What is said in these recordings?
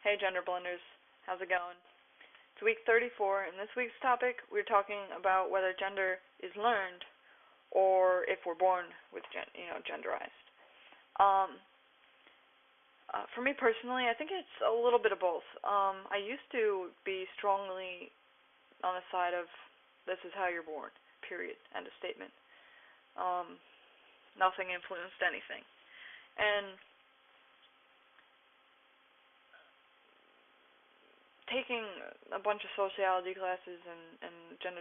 Hey Gender Blenders, how's it going? It's week 34, and this week's topic we're talking about whether gender is learned or if we're born with genderized. Um, for me personally, I think it's a little bit of both. I used to be strongly on the side of this is how you're born, period, end of statement. Um, Nothing influenced anything. And taking a bunch of sociology classes and gender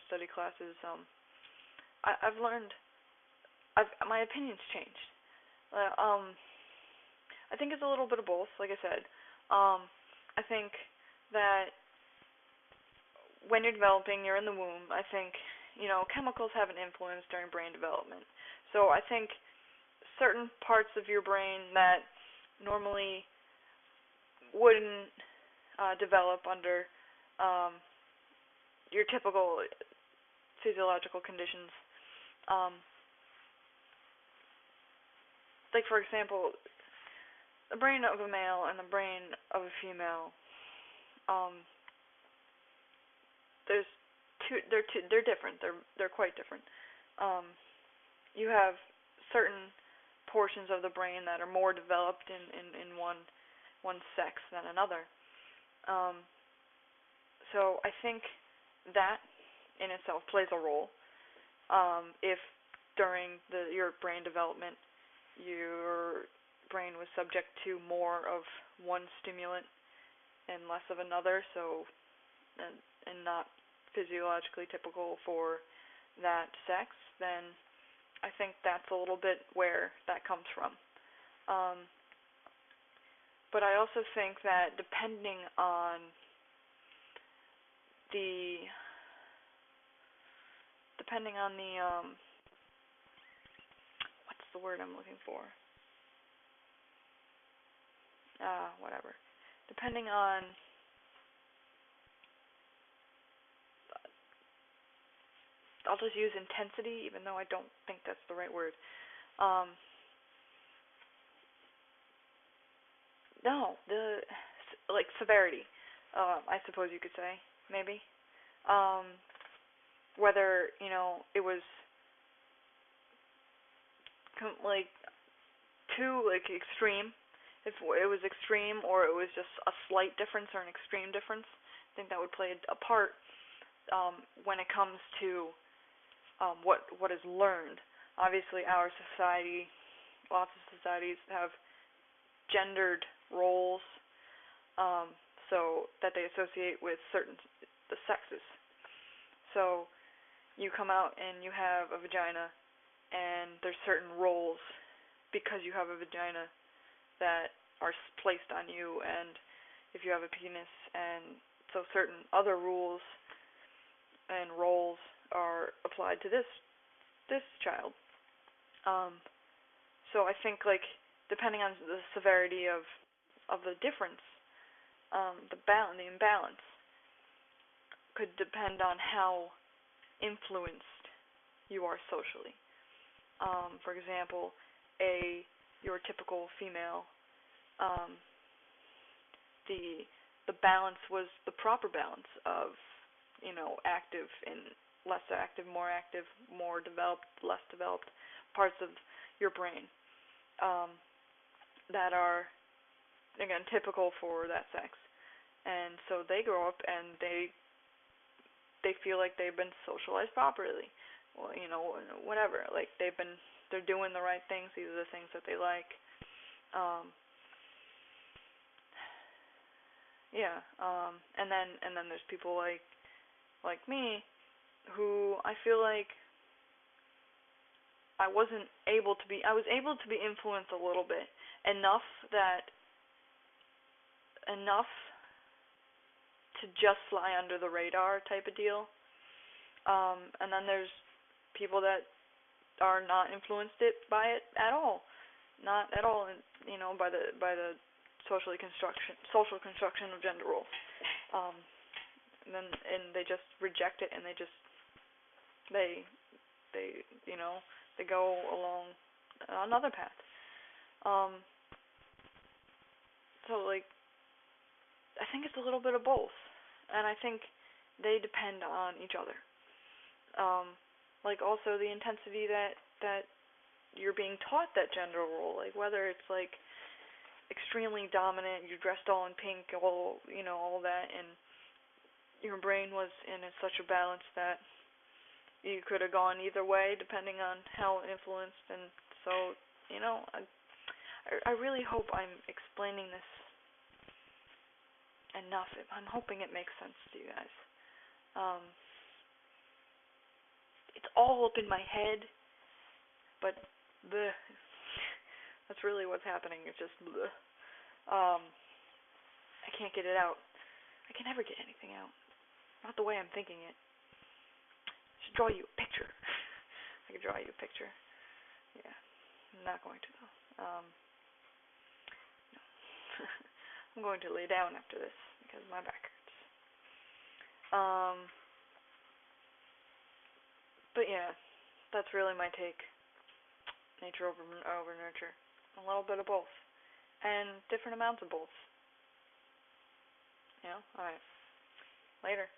study classes, I've learned. My opinions changed. Uh, um, I think it's a little bit of both. Like I said, I think that when you're developing, you're in the womb. I think chemicals have an influence during brain development. So I think certain parts of your brain that normally wouldn't develop under um, your typical physiological conditions. Um, like for example, the brain of a male and the brain of a female. Um, there's they're different. They're quite different. Um, you have certain portions of the brain that are more developed in one sex than another. Um, so I think that in itself plays a role. If during your brain development your brain was subject to more of one stimulant and less of another, so and not physiologically typical for that sex, then I think that's a little bit where that comes from. Um, but I also think that the depending on the what's the word I'm looking for? Whatever. Depending on I'll just use intensity, even though I don't think that's the right word. Um, no, the like severity. I suppose you could say maybe. Um, Whether it was like too like extreme, if it was extreme or it was just a slight difference or an extreme difference. I think that would play a part when it comes to what is learned. Obviously, our society, lots of societies have gendered roles, so that they associate with certain the sexes. So you come out and you have a vagina, and there's certain roles because you have a vagina that are placed on you, and if you have a penis, and so certain other rules and roles are applied to this child. Um, so I think like depending on the severity of the difference, the imbalance could depend on how influenced you are socially. For example, your typical female, um, the balance was the proper balance of active and less active, more developed, less developed parts of your brain that are again typical for that sex, and so they grow up and they feel like they've been socialized properly. Well, whatever. Like they're doing the right things. These are the things that they like. Um, yeah. And then there's people like me who I feel like I was able to be influenced a little bit enough to just fly under the radar type of deal. And then there's people that are not influenced by it at all, not at all, by the social construction of gender roles. Um, and they just reject it, and they they go along another path. Um, also, like, I think it's a little bit of both, and I think they depend on each other. Like, also the intensity that you're being taught that gender role, like, whether it's, like, extremely dominant, you're dressed all in pink, all, all that, and your brain was in such a balance that you could have gone either way depending on how influenced. And so, I really hope I'm explaining this enough. I'm hoping it makes sense to you guys. It's all up in my head, but bleh. That's really what's happening. It's just bleh. I can't get it out. I can never get anything out. Not the way I'm thinking it. I should draw you a picture. I could draw you a picture. Yeah, I'm not going to though. No. I'm going to lay down after this because my back hurts. But yeah, that's really my take. Nature over nurture. A little bit of both. And different amounts of both. Alright. Later.